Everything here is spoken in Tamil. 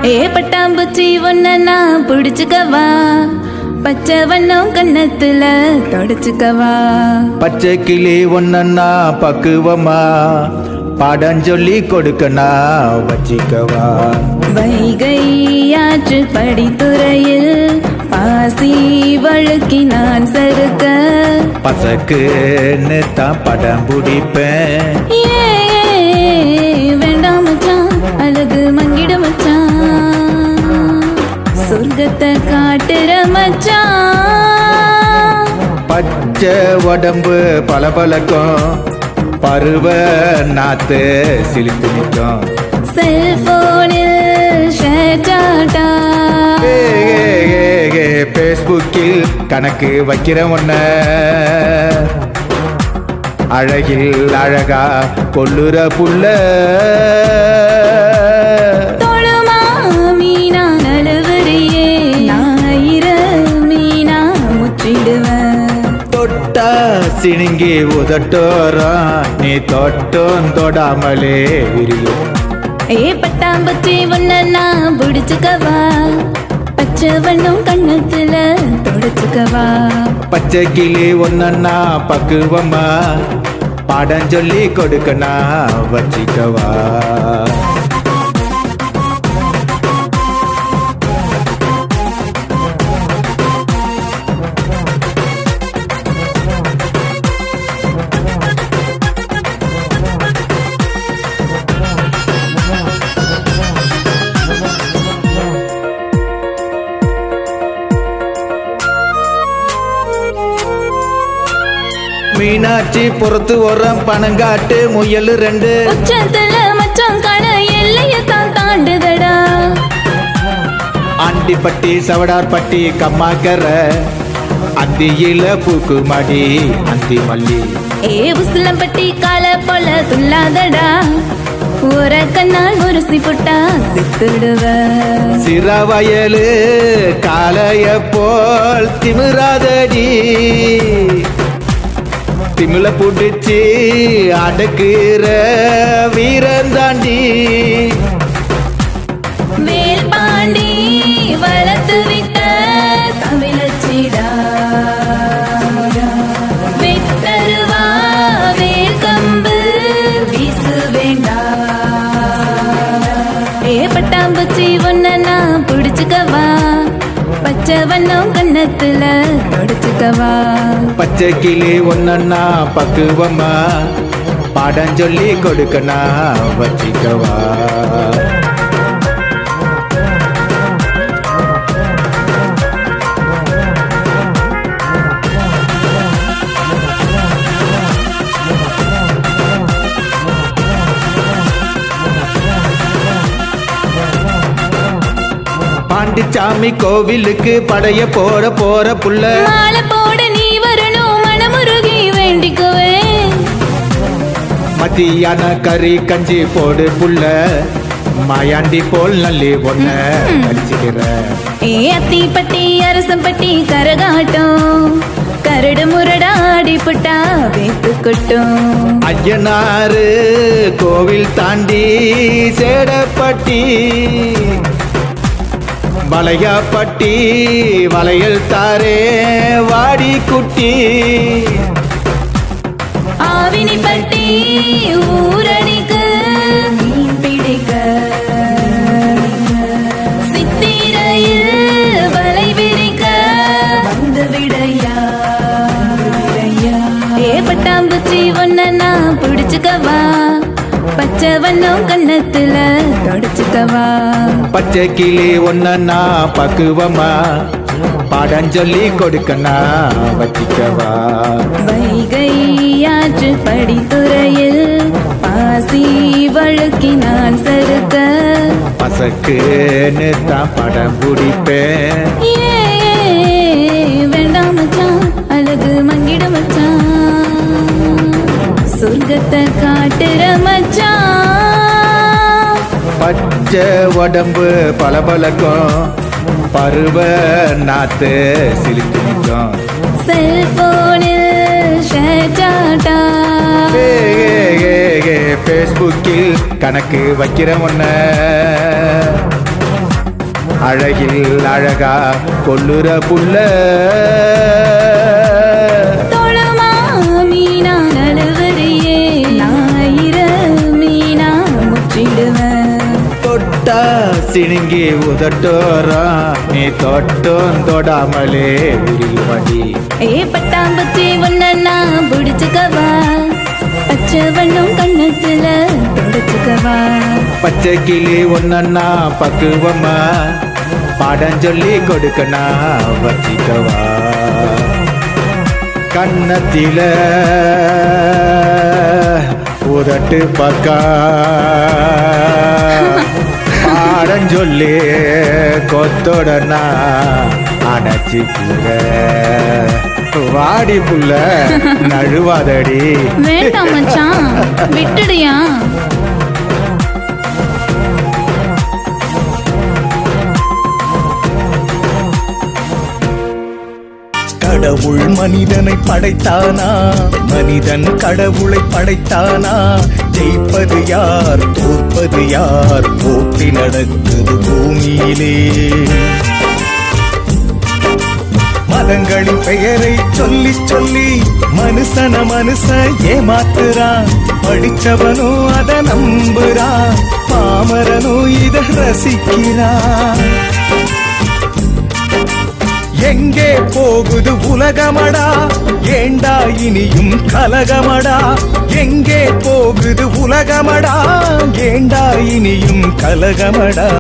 ஏ பட்டாம்பூச்சி ஒன்ன நான் பிடிச்சுக்கவா, பச்சை வண்ணம் கண்ணத்துல தொடச்சுக்கவா. பச்சை கிளி ஒன்னா பக்குவமா பாடம் சொல்லி கொடுக்கனா வச்சிக்கவா. வைகை ஆற்று படித்துறையில் பாசி வழுக்கி நான் சறுக்க பசக்குன்னு தான் படம் பிடிப்பேன். வேண்டாம் மச்சான், அழகு மங்கிட மச்சான், சொர்க்கத்தை காட்டுற மச்சான். பச்சை உடம்பு பளபளக்கும், பருவ நாத்து சிலித்து நிற்கும். செல்போனில் ஷேட்டாட்டா, பேஸ்புக்கில் கணக்கு வைக்கிற ஒன்ன அழகில் அழகா கொல்லுற புள்ள. தொழுமா மீனா நழுவறியே, ஞாயிற மீனா முற்றிடுவேன். தொட்டா சிணுங்கி உதட்டோரம், நீ தொட்டும் தொடாமலே விரியும். ஏ பட்டாம்பூச்சி ஒன்ன நான் பிடிச்சுக்கவா, பச்சை வண்ணம் கண்ணத்துல தொடச்சுக்கவா. பச்சை கிளி ஒன்னா பக்குவமா பாடம் சொல்லி கொடுக்கனா வச்சிக்கவா. மீனாட்சி பொறுத்து ஓரம் பணங்காட்டு முயல் ரெண்டு, உச்சத்துல மச்சான் காண எல்லையத்தான் தாண்டுதடா. ஆண்டிப்பட்டி சவடார்பட்டி கம்மாக்கர அந்தியில பூக்கு மடி அந்தி மல்லி. ஏ உசிலம்பட்டி கால போல துள்ளாதடா, ஒரு கண்ணால் உருசி புட்டா சித்துடுவ. சிறவயலு காலைய போல் திமிராதடி, திமிழ புடிச்சு அடக்குற வீரந்தாண்டி. வேல் பாண்டி வளர்த்து விட்ட தமிழச்சிடா, வெட்டருவா வேல் கம்பு வீசு வேண்டா. ஏ பட்டாம்பூச்சி ஒன்ன நான் பிடிச்சுக்கவா, பச்சை வண்ணம் கண்ணத்துல தொடச்சுக்கவா. பச்சை கிளி ஒன்னா பக்குவமா பாடம் சொல்லி கொடுக்கனா வச்சிக்கவா. பாண்டிச்சாமி கோவிலுக்கு படைய போற புள்ள, மாலை போட நீ வரணும் மனமுருகி வேண்டிக்குவே. மத்தியான கறி கஞ்சி போடு புள்ள, மாயாண்டி போல் நல்லி ஒன்ன கழிச்சுக்கிற. ஏ அத்திப்பட்டி அரசம்பட்டி கரகாட்டம், கரடு முரடாடி புட்டா வேத்து கொட்டும். ஐயனாறு கோவில் தாண்டி சேடப்பட்டி, வளையாப்பட்டி வளையல் தாரே வாடி குட்டி. ஆவினிப்பட்டி ஊரணிக்கு மீன் பிடிக்க, சித்திரையில் வலை விரிக்க வந்து விடையா. ஏ பட்டாம்பூச்சி ஒன்ன நான் பிடிச்சுக்கவா, பச்சை வண்ணம் கண்ணத்துல தொடச்சுக்கவா. பச்சை கிளி ஒன்னா பக்குவமா பாடம் சொல்லி கொடுக்கனா வச்சிக்கவா. வைகை ஆற்று படித்துறையில் பாசி வழுக்கி நான் சறுக்க பசக்குன்னு தான் படம் பிடிப்பேன். வேண்டாம் மச்சான், அழகு மங்கிட மச்சான், சொர்க்கத்தை காட்டுற மச்சான். பச்சை உடம்பு பளபளக்கும், பருவ நாத்து சிலித்து நிற்கும். செல்போனில் ஷேட்டாட்டா, பேஸ்புக்கில் கணக்கு வைக்கிற ஒன்ன அழகில் அழகா கொல்லுற புள்ள தோளமா மீனா நடுவரியே ஞாயிற மீனா முற்றிடுவேன் தொட்டா சிணுங்கி உதட்டோரா நீ தொட்டும் தொடாமலே விரிவடி ஏ பட்டாம்பூச்சி ஒன்ன நான் பிடிச்சுக்கவா பச்சை வண்ணம் கண்ணத்துல தொடச்சுக்கவா பச்சை கிளி ஒன்னா பக்குவமா பாடம் சொல்லி கொடுக்கணா வச்சிக்கவா கண்ணத்தில உதட்டு பக்கா பாடம் சொல்லி கொத்தோடனா அணைச்சிக்கிற வாடி புள்ள நழுவாதடி வேண்டாம் மச்சான் விட்டுடுயா கடவுள் மனிதனை படைத்தானா மனிதன் கடவுளை படைத்தானா ஜெயிப்பது யார் தோற்பது யார் போட்டி நடக்குது பூமியிலே மதங்களின் பெயரை சொல்லி சொல்லி மனுஷன் ஏமாத்துறான் படிச்சவனோ அத நம்புறான் பாமரனோ இத ரசிக்கிறான் எங்கே போகுது உலகமடா ஏண்டா இனியும் கலகமடா எங்கே போகுது உலகமடா ஏண்டா இனியும் கலகமடா